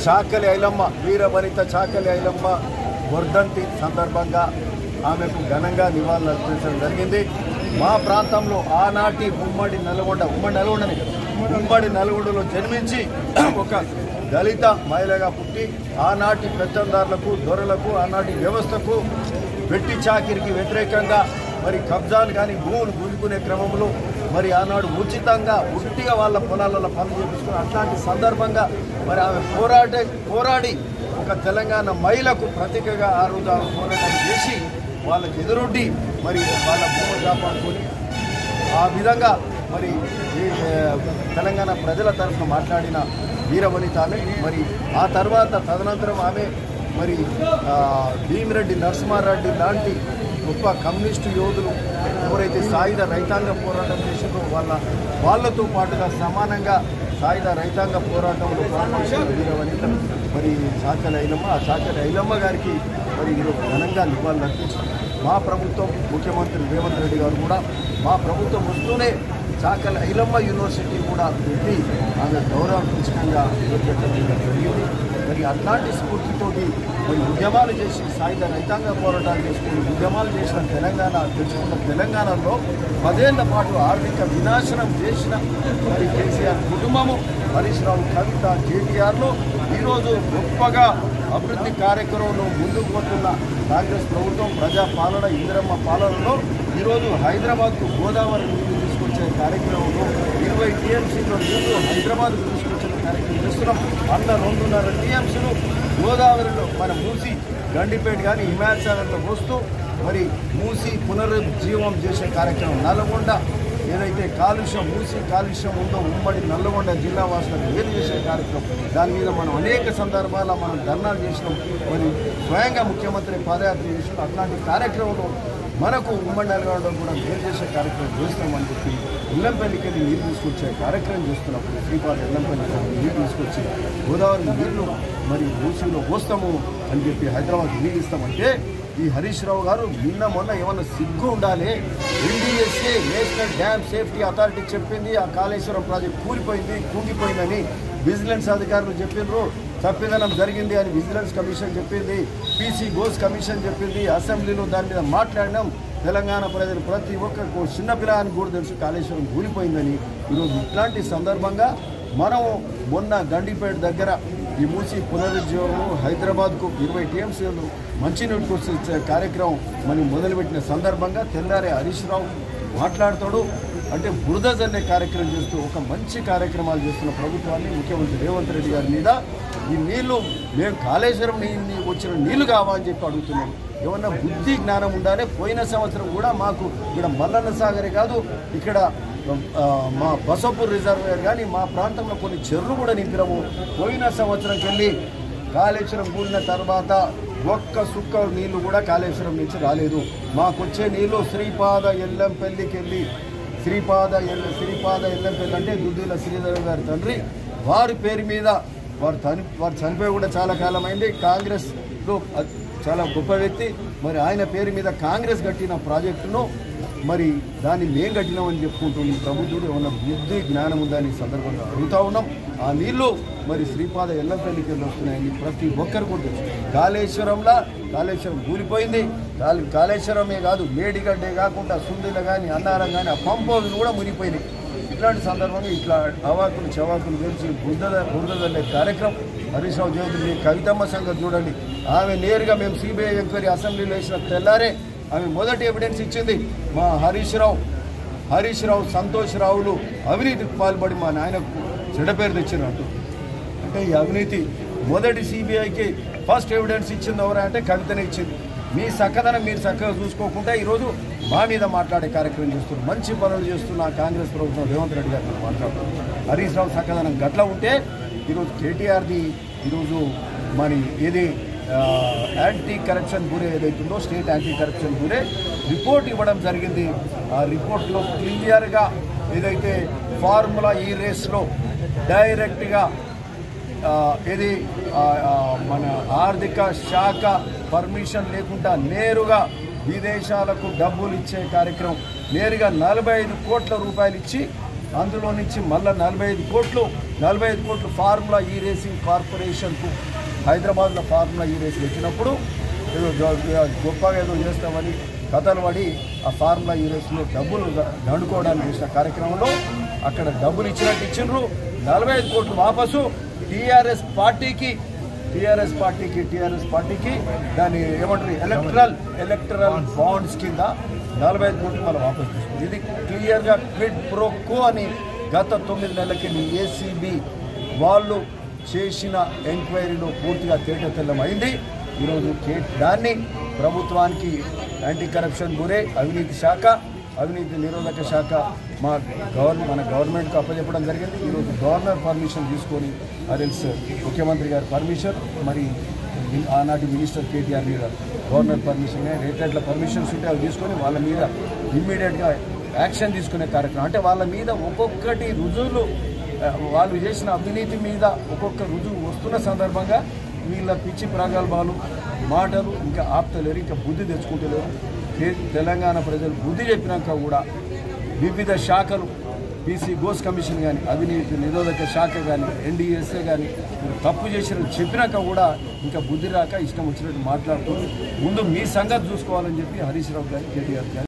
చాకలి ఐలమ్మ వీరవనిత చాకలి ఐలమ్మ వర్ధంతి సందర్భంగా ఆమెకు ఘనంగా నివాళులు అర్పించడం జరిగింది. మా ప్రాంతంలో ఆనాటి ఉమ్మడి నల్గొండలో జన్మించి ఒక దళిత మహిళగా పుట్టి ఆనాటి పెత్తందారులకు దొరలకు ఆనాటి వ్యవస్థకు వెట్టి చాకిరికి వ్యతిరేకంగా మరి కబ్జాలు కానీ భూములు గుంజుకునే క్రమంలో మరి ఆనాడు ఉచితంగా ఉట్టిగా వాళ్ళ పొలాలలో పనులు చేపించుకుని అట్లాంటి సందర్భంగా మరి ఆమె పోరాడి ఒక తెలంగాణ మహిళకు ప్రతీకగా ఆ రోజు ఆమె పోరాటం చేసి వాళ్ళకి ఎదురొడ్డి మరి వాళ్ళ భూములు కాపాడుకొని ఆ విధంగా మరి తెలంగాణ ప్రజల తరఫున మాట్లాడిన వీరవనిత ఆమె. మరి ఆ తర్వాత తదనంతరం ఆమె మరి భీమిరెడ్డి నరసింహారెడ్డి లాంటి గొప్ప కమ్యూనిస్టు యోధులు ఎవరైతే సాయుధ రైతాంగ పోరాటం చేసారో వాళ్ళతో పాటుగా సమానంగా సాయుధ రైతాంగ పోరాటంలో పాల్గొన్న వీరవనిత మరి చాకలి ఐలమ్మ. ఆ చాకలి ఐలమ్మ గారికి మరి ఈరోజు ఘనంగా నివాళులు అర్పించారు. మా ప్రభుత్వం ముఖ్యమంత్రి రేవంత్ రెడ్డి గారు కూడా మా ప్రభుత్వం వస్తూనే చాకలి ఐలమ్మ యూనివర్సిటీ కూడా పెట్టి ఆమె గౌరవపూర్వకంగా పెట్టడం జరిగింది. మరి అట్లాంటి స్ఫూర్తితోటి మరి ఉద్యమాలు చేసి సాయుధ రైతాంగ పోరాటాలు చేసుకుని ఉద్యమాలు చేసిన తెచ్చుకున్న తెలంగాణలో 10 ఏళ్ల పాటు ఆర్థిక వినాశనం చేసిన మరి కేసీఆర్ కుటుంబము హరీష్ రావు కవిత కేటీఆర్లో ఈరోజు గొప్పగా అభివృద్ధి కార్యక్రమంలో ముందుకు పోతున్న కాంగ్రెస్ ప్రభుత్వం ప్రజాపాలన ఇందిరమ్మ పాలనలో ఈరోజు హైదరాబాద్కు గోదావరి నీళ్లు తీసుకొచ్చే కార్యక్రమంలో 20 టీఎంసీలో నీళ్లు హైదరాబాద్కు తీసుకొచ్చిన కార్యక్రమం చేస్తున్నాం. అందులో 2.5 టీఎంసీలు గోదావరిలో మన మూసి గండిపేట కానీ హిమాయత్ సాగర్లో వస్తూ మరి మూసి పునరుజ్జీవం చేసే కార్యక్రమం. నల్గొండ ఏదైతే మూసి కాలుష్యం ఉందో ఉమ్మడి నల్గొండ జిల్లా వాసులకు వేరు చేసే కార్యక్రమం. దాని మీద మనం అనేక సందర్భాల్లో మనం ధర్నాలు చేసినాం. మరి స్వయంగా ముఖ్యమంత్రి పాదయాత్ర చేసినాం. అట్లాంటి కార్యక్రమంలో మనకు ఉమ్మడి నల్గొండ కూడా వేరు చేసే కార్యక్రమం చేస్తామని చెప్పి ఎల్లంపల్లికి వెళ్ళి నీరు తీసుకొచ్చే కార్యక్రమం చేస్తున్నప్పుడు శ్రీపాద ఎల్లంపల్లికి నీరు తీసుకొచ్చి గోదావరి నీళ్లు మరి మూసీలో పోస్తాము అని చెప్పి హైదరాబాద్ నీరు ఇస్తామంటే ఈ హరీష్ రావు గారు మొన్న ఏమన్నా సిగ్గు ఉండాలి. NDSA national dam safety authority చెప్పింది ఆ కాళేశ్వరం ప్రాజెక్ట్ కుంగిపోయిందని విజిలెన్స్ అధికారులు చెప్పినారు. తప్పిదనం జరిగింది అని విజిలెన్స్ కమిషన్ చెప్పింది. PC ఘోష్ కమిషన్ చెప్పింది. అసెంబ్లీలో దాని మీద మాట్లాడినాం. తెలంగాణ ప్రజలు ప్రతి ఒక్కరికి చిన్నపిల్లానికి కూడా తెలుసు కాళేశ్వరం కూలిపోయిందని. ఈరోజు ఇట్లాంటి సందర్భంగా మనం మొన్న గండిపేట దగ్గర ఈ మూసి పునరుజ్జీవము హైదరాబాద్కు 20 టీఎంసీలు మంచినీటికి వచ్చే కార్యక్రమం మనం మొదలుపెట్టిన సందర్భంగా తెల్లారే హరీష్ రావు మాట్లాడుతాడు. అంటే బురద జల్లే కార్యక్రమం చేస్తూ ఒక మంచి కార్యక్రమాలు చేస్తున్న ప్రభుత్వాన్ని ముఖ్యమంత్రి రేవంత్ రెడ్డి గారి మీద ఈ నీళ్లు మేము కాళేశ్వరం వచ్చిన నీళ్లు కావాలని చెప్పి అడుగుతున్నాం. ఏమన్నా బుద్ధి జ్ఞానం ఉండాలి. పోయిన సంవత్సరం కూడా మాకు ఇక్కడ మల్లన్న సాగరే కాదు ఇక్కడ మా బసపూర్ రిజర్వాయర్ కానీ మా ప్రాంతంలో కొన్ని చెరువులు కూడా నింపినాము. పోయిన సంవత్సరంకి వెళ్ళి కాళేశ్వరం కూలిన తర్వాత ఒక్క సుక్క నీళ్లు కూడా కాళేశ్వరం నుంచి రాలేదు. మాకు వచ్చే నీళ్లు శ్రీపాద ఎల్లంపల్లికి వెళ్ళి శ్రీపాద ఎల్లంపల్లి అంటే దుద్దుల శ్రీధర్ గారి తండ్రి వారి పేరు మీద వారు చనిపోయి కూడా చాలా కాలమైంది. కాంగ్రెస్లో చాలా గొప్ప వ్యక్తి. మరి ఆయన పేరు మీద కాంగ్రెస్ కట్టిన ప్రాజెక్టును మరి దాన్ని మేం కట్టినామని చెప్పుకుంటుంది ప్రభుత్వుడు. ఏమన్నా బుద్ధి జ్ఞానం ఉందని సందర్భంగా అడుగుతూ ఉన్నాం. ఆ నీళ్లు మరి శ్రీపాద ఎల్లంపల్లికి వెళ్ళి వస్తున్నాయని ప్రతి ఒక్కరు కూడా కాళేశ్వరం కూలిపోయింది. కాళేశ్వరమే కాదు మేడిగడ్డే కాకుండా సుందిల కానీ అన్నారం కానీ ఆ పంపోజులు కూడా మునిగిపోయినాయి. ఇట్లాంటి సందర్భంగా ఇట్లా అవాకులు చవాకులు గురించి బురదల్లే కార్యక్రమం హరీష్ రావు చేస్తుంది. కవితమ్మ సంగతి చూడండి. ఆమె నేరుగా మేము CBI ఎంక్వైరీ అసెంబ్లీలో వేసిన తెల్లారే ఆమె మొదటి ఎవిడెన్స్ ఇచ్చింది. మా హరీష్ రావు సంతోష్ రావులు అవినీతికి పాల్పడి మా నాయనకు చెడ్డ పేరు తెచ్చినట్టు. అంటే ఈ అవినీతి మొదటి CBIకి ఫస్ట్ ఎవిడెన్స్ ఇచ్చింది ఎవరంటే కవితనే ఇచ్చింది. మీ చక్కదనం మీరు చక్కగా చూసుకోకుండా ఈరోజు మా మీద మాట్లాడే కార్యక్రమం చేస్తున్నారు. మంచి పనులు చేస్తున్న కాంగ్రెస్ ప్రభుత్వం రేవంత్ రెడ్డి గారు మాట్లాడుతున్నారు. హరీష్ రావు చక్కదనం గట్ల ఉంటే ఈరోజు కేటీఆర్ది ఈరోజు మరి ఏది యాంటీ కరప్షన్ బ్యూరో ఏదైతుందో state anti corruption bureau report ఇవ్వడం జరిగింది. ఆ రిపోర్ట్లో క్లియర్గా ఏదైతే ఫార్ములా ఈ రేస్లో డైరెక్ట్గా ఇది మన ఆర్థిక శాఖ పర్మిషన్ లేకుండా నేరుగా విదేశాలకు డబ్బులు ఇచ్చే కార్యక్రమం నేరుగా 45 కోట్ల రూపాయలు ఇచ్చి అందులో నుంచి మళ్ళీ 45 కోట్లు ఫార్ములా ఈ రేసింగ్ కార్పొరేషన్కు హైదరాబాద్లో ఫార్ములా ఈ రేసింగ్ వచ్చినప్పుడు ఏదో గొప్పగా ఏదో చేస్తామని కథలు పడి ఆ ఫార్ములా ఈ రేసులో డబ్బులు దండుకోవడానికి చేసిన కార్యక్రమంలో అక్కడ డబ్బులు ఇచ్చినట్టు 45 కోట్లు వాపసు టీఆర్ఎస్ పార్టీకి దాన్ని ఏమంటారు ఎలక్టరల్ బాండ్స్ కింద 45 కోట్లు మళ్ళీ వాపసు తీసుకుంది. ఇది క్లియర్గా క్విడ్ ప్రో కో అని గత 9 నెలల కింద ఏసీబీ వాళ్ళు చేసిన ఎంక్వైరీలో పూర్తిగా తేటతెల్లమైంది. ఈరోజు దాన్ని ప్రభుత్వానికి యాంటీ కరప్షన్ బ్యూరో అవినీతి నిరోధక శాఖ మన గవర్నమెంట్కి అప్పచెప్పడం జరిగింది. ఈరోజు గవర్నర్ పర్మిషన్ తీసుకొని ఆర్ఎల్స్ ముఖ్యమంత్రి గారి పర్మిషన్, మరి ఆనాటి మినిస్టర్ కేటీఆర్ మీద గవర్నర్ పర్మిషన్, రేట్ల పర్మిషన్స్ ఉంటే అవి తీసుకొని వాళ్ళ మీద ఇమ్మీడియట్గా యాక్షన్ తీసుకునే కార్యక్రమం. అంటే వాళ్ళ మీద ఒక్కొక్కటి రుజువులు, వాళ్ళు చేసిన అవినీతి మీద ఒక్కొక్క రుజువు వస్తున్న సందర్భంగా వీళ్ళ పిచ్చి ప్రగల్భాలు మాటలు ఇంకా ఆపుతలేరు, ఇంకా బుద్ధి తెచ్చుకుంటలేరు. తెలంగాణ ప్రజలు బుద్ధి చెప్పినాక కూడా వివిధ శాఖలు బీసీ గోస్ కమిషన్ కానీ, అవినీతి నిరోధక శాఖ కానీ, ఎన్డీఎస్ఏ కానీ తప్పు చేసిన చెప్పినాక కూడా ఇంకా బుద్ధి రాక ఇష్టం వచ్చినట్టు మాట్లాడుతూ ముందు మీ సంగతి చూసుకోవాలని చెప్పి హరీష్ రావు గారు, కేటీఆర్ గారు